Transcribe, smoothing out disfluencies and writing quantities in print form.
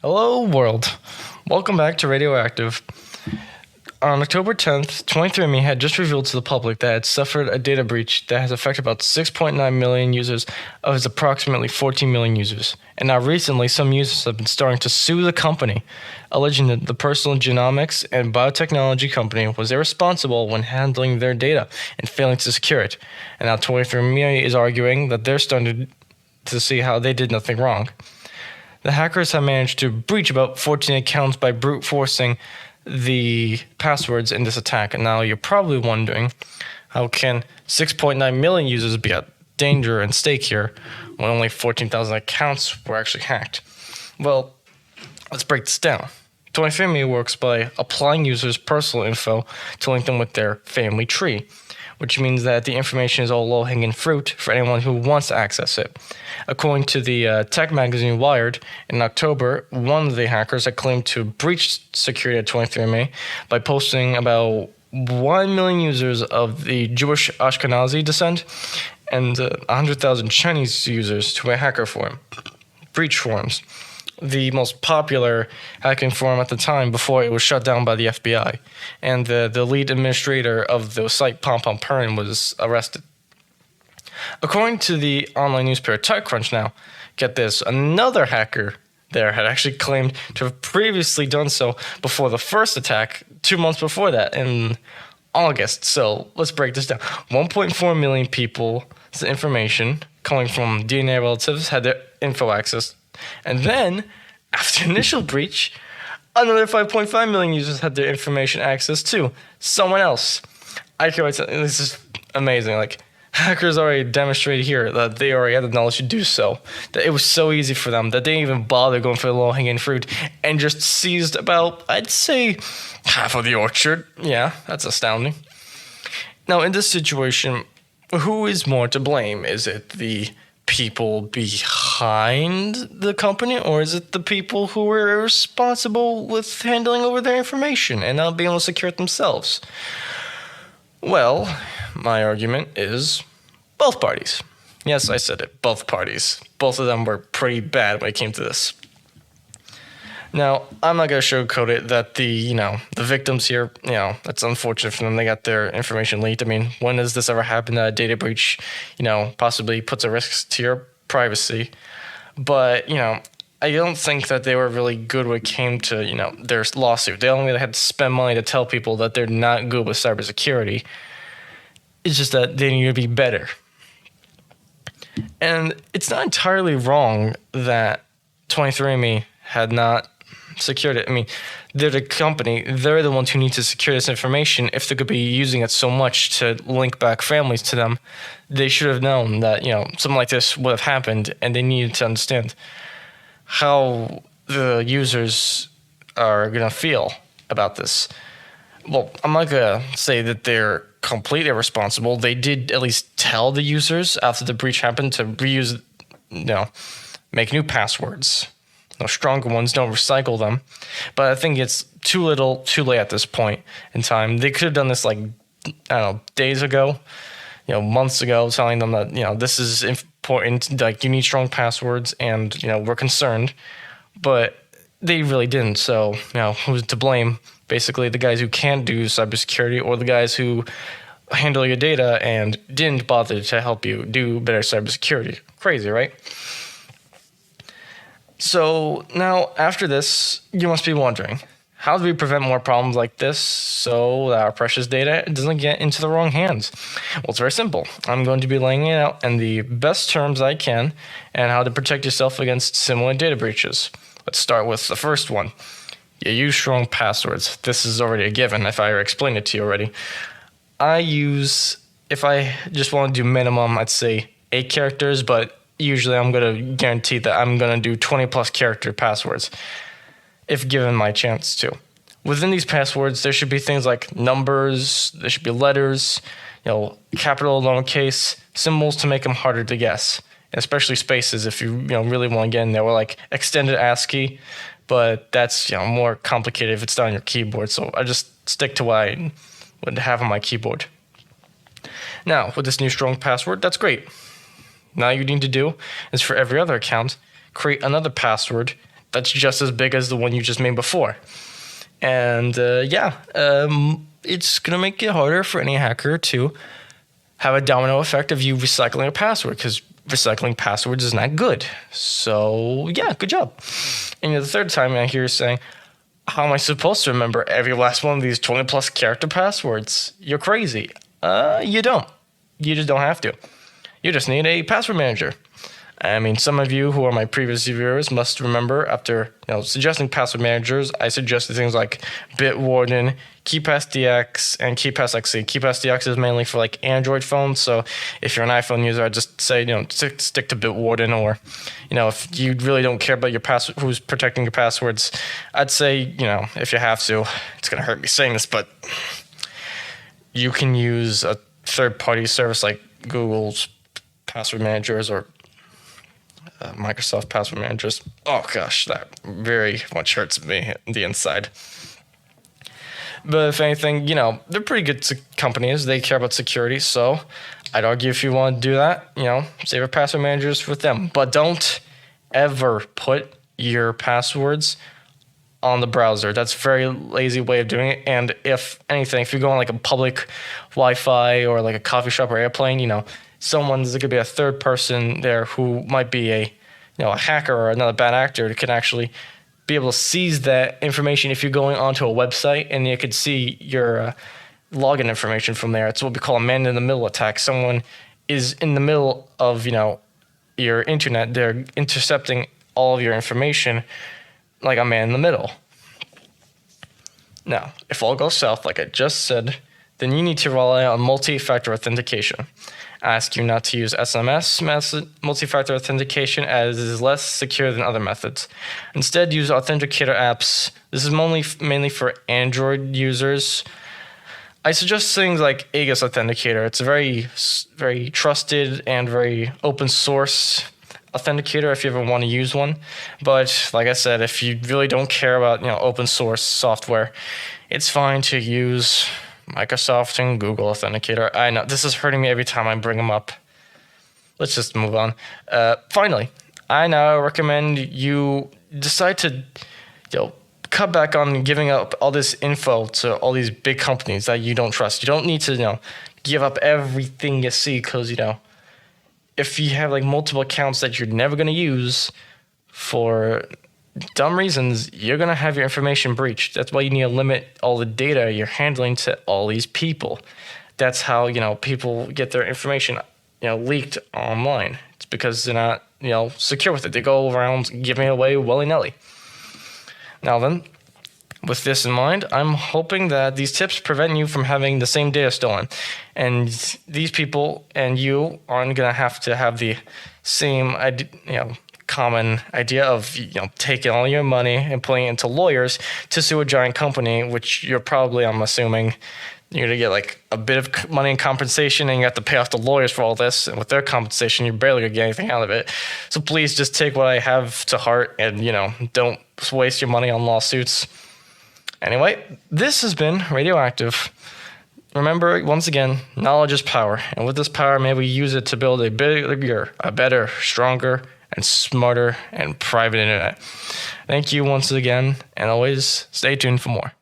Hello, world. Welcome back to Radioactive. On October 10th, 23andMe had just revealed to the public that it suffered a data breach that has affected about 6.9 million users of its approximately 14 million users. And now recently, some users have been starting to sue the company, alleging that the personal genomics and biotechnology company was irresponsible when handling their data and failing to secure it. And now 23andMe is arguing that they're starting to see how they did nothing wrong. The hackers have managed to breach about 14 accounts by brute forcing the passwords in this attack. And now you're probably wondering, how can 6.9 million users be at danger and stake here when only 14,000 accounts were actually hacked? Well, let's break this down. 23andMe works by applying users' personal info to link them with their family tree, which means that the information is all low-hanging fruit for anyone who wants to access it. According to the tech magazine Wired, in October, one of the hackers had claimed to breach security at 23andMe by posting about 1 million users of the Jewish Ashkenazi descent and 100,000 Chinese users to a hacker forum, breach forums, the most popular hacking forum at the time before it was shut down by the FBI, and the lead administrator of the site, Pom Pom Purin, was arrested. According to the online newspaper TechCrunch now, get this, another hacker there had actually claimed to have previously done so before the first attack, 2 months before that, in August. So let's break this down. 1.4 million people's information coming from DNA relatives had their info access. And then, after the initial breach, another 5.5 million users had their information access to someone else. I can't wait to, this is amazing. Like, hackers already demonstrated here that they already had the knowledge to do so. That it was so easy for them that they didn't even bother going for the low-hanging fruit and just seized about, I'd say, half of the orchard. Yeah, that's astounding. Now, in this situation, who is more to blame? Is it the people behind the company, or is it the people who were responsible with handling over their information and not being able to secure it themselves? Well, my argument is both parties. Yes, I said it, both parties. Both of them were pretty bad when it came to this. Now, I'm not going to sugarcoat it that the victims here, that's unfortunate for them. They got their information leaked. I mean, when has this ever happened that a data breach, possibly puts a risk to your privacy? But, I don't think that they were really good when it came to, their lawsuit. They only had to spend money to tell people that they're not good with cybersecurity. It's just that they need to be better. And it's not entirely wrong that 23andMe had not secured it. I mean, they're the company. They're the ones who need to secure this information. If they could be using it so much to link back families to them, they should have known that, something like this would have happened, and they needed to understand how the users are going to feel about this. Well, I'm not going to say that they're completely irresponsible. They did at least tell the users after the breach happened to reuse, make new passwords. No stronger ones, don't recycle them. But I think it's too little, too late at this point in time. They could have done this days ago, months ago, telling them that, this is important, like you need strong passwords and, we're concerned. But they really didn't. So, who's to blame? Basically, the guys who can't do cybersecurity or the guys who handle your data and didn't bother to help you do better cybersecurity. Crazy, right? So now, after this, you must be wondering, how do we prevent more problems like this so that our precious data doesn't get into the wrong hands? Well, it's very simple. I'm going to be laying it out in the best terms I can and how to protect yourself against similar data breaches. Let's start with the first one. You use strong passwords. This is already a given if I explained it to you already. If I just want to do minimum, I'd say 8 characters, but usually I'm going to guarantee that I'm going to do 20 plus character passwords if given my chance to. Within these passwords, there should be things like numbers, there should be letters, capital, lowercase, symbols to make them harder to guess, and especially spaces if you really want to get in there, or like extended ASCII, but that's more complicated if it's not on your keyboard, so I just stick to what I would have on my keyboard. Now, with this new strong password, that's great. Now you need to do is for every other account, create another password that's just as big as the one you just made before. And it's going to make it harder for any hacker to have a domino effect of you recycling a password, because recycling passwords is not good. So, yeah, good job. And the third time I hear you saying, how am I supposed to remember every last one of these 20 plus character passwords? You're crazy. You don't. You just don't have to. You just need a password manager. I mean, some of you who are my previous viewers must remember after suggesting password managers, I suggested things like Bitwarden, KeePassDX, and KeePassXE. KeePassDX is mainly for like Android phones, so if you're an iPhone user, I'd just say stick to Bitwarden, or if you really don't care about your password, who's protecting your passwords, I'd say if you have to, it's gonna hurt me saying this, but you can use a third-party service like Google's password managers or Microsoft password managers. Oh gosh, that very much hurts me on the inside. But if anything, they're pretty good companies. They care about security, so I'd argue if you want to do that, save your password managers with them. But don't ever put your passwords on the browser. That's a very lazy way of doing it. And if anything, if you go on like a public Wi-Fi or like a coffee shop or airplane, there could be a third person there who might be a hacker or another bad actor that can actually be able to seize that information if you're going onto a website, and you could see your login information from there. It's what we call a man-in-the-middle attack. Someone is in the middle of your internet. They're intercepting all of your information like a man in the middle. Now, if all goes south, like I just said, then you need to rely on multi-factor authentication. I ask you not to use SMS multi-factor authentication, as it is less secure than other methods. Instead, use authenticator apps. This is mainly for Android users. I suggest things like Aegis Authenticator. It's a very, very trusted and very open source authenticator if you ever want to use one. But like I said, if you really don't care about open source software, it's fine to use Microsoft and Google Authenticator. I know this is hurting me every time I bring them up. Let's just move on. Finally, I now recommend you decide to cut back on giving up all this info to all these big companies that you don't trust. You don't need to give up everything you see, because if you have like multiple accounts that you're never going to use for dumb reasons, you're going to have your information breached. That's why you need to limit all the data you're handling to all these people. That's how, people get their information, leaked online. It's because they're not, secure with it. They go around giving it away willy-nilly. Now then, with this in mind, I'm hoping that these tips prevent you from having the same data stolen. And these people and you aren't going to have the same common idea of taking all your money and putting it into lawyers to sue a giant company, which you're probably, I'm assuming, you're gonna get like a bit of money in compensation, and you have to pay off the lawyers for all this, and with their compensation you're barely gonna get anything out of it. So please just take what I have to heart, and don't waste your money on lawsuits. Anyway, this has been Radioactive. Remember, once again, knowledge is power, and with this power, may we use it to build a bigger, a better, stronger, and smarter and private internet. Thank you once again, and always stay tuned for more.